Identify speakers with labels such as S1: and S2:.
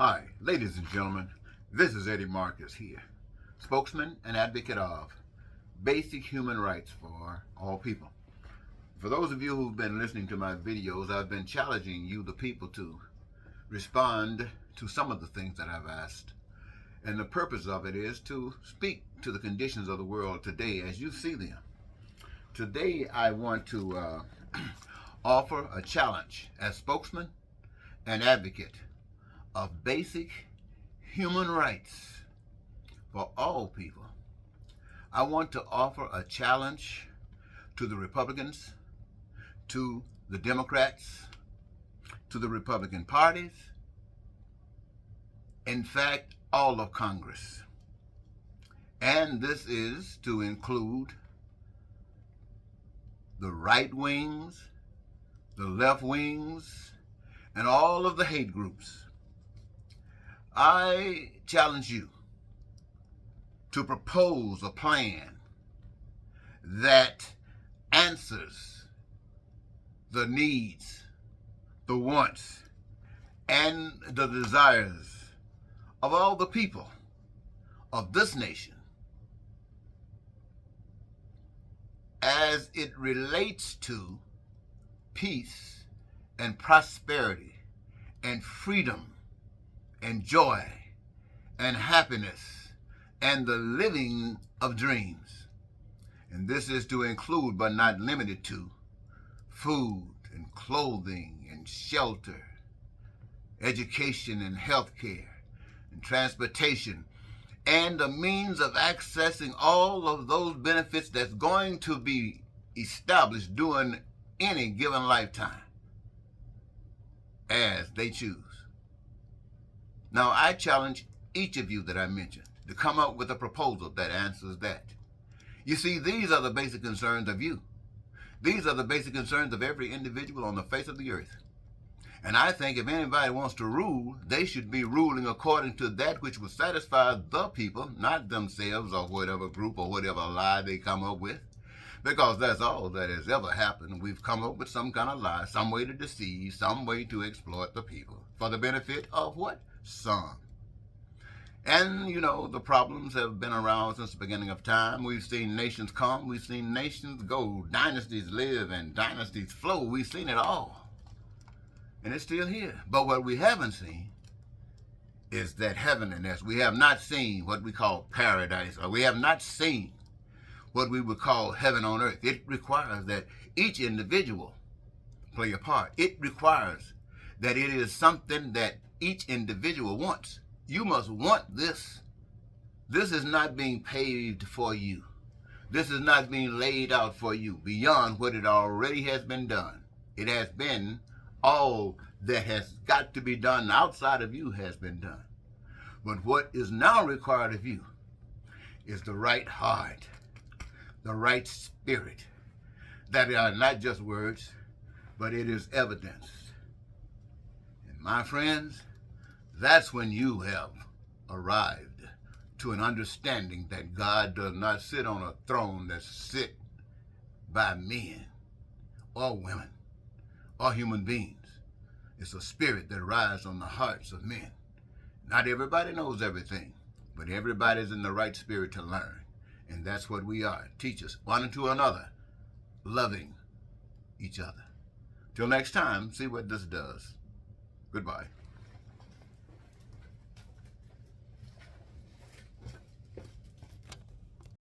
S1: Hi, ladies and gentlemen. This is Eddie Marcus here, spokesman and advocate of basic human rights for all people. For those of you who've been listening to my videos, I've been challenging you, the people, to respond to some of the things that I've asked. And the purpose of it is to speak to the conditions of the world today as you see them. Today, I want to offer a challenge as spokesman and advocate of basic human rights for all people. I want to offer a challenge to the Republicans, to the Democrats, to the Republican parties, in fact, all of Congress. And this is to include the right wings, the left wings, and all of the hate groups. I challenge you to propose a plan that answers the needs, the wants, and the desires of all the people of this nation as it relates to peace and prosperity and freedom and joy and happiness and the living of dreams. And this is to include, but not limited to, food and clothing and shelter, education and health care and transportation, and the means of accessing all of those benefits that's going to be established during any given lifetime as they choose. Now, I challenge each of you that I mentioned to come up with a proposal that answers that. You see, these are the basic concerns of you. These are the basic concerns of every individual on the face of the earth. And I think if anybody wants to rule, they should be ruling according to that which will satisfy the people, not themselves or whatever group or whatever lie they come up with. Because that's all that has ever happened. We've come up with some kind of lie, some way to deceive, some way to exploit the people. For the benefit of what? Some. And, you know, the problems have been around since the beginning of time. We've seen nations come, we've seen nations go, dynasties live and dynasties flow. We've seen it all. And it's still here. But what we haven't seen is that heavenliness. We have not seen what we call paradise, or we have not seen what we would call heaven on earth. It requires that each individual play a part. It requires that it is something that each individual wants. You must want this. This is not being paved for you. This is not being laid out for you beyond what it already has been done. It has been all that has got to be done outside of you has been done. But what is now required of you is the right heart, the right spirit. That are not just words, but it is evidence. And my friends, that's when you have arrived to an understanding that God does not sit on a throne that's sit by men or women or human beings. It's a spirit that rises on the hearts of men. Not everybody knows everything, but everybody's in the right spirit to learn. And that's what we are, teachers, one to another, loving each other. Till next time, see what this does. Goodbye.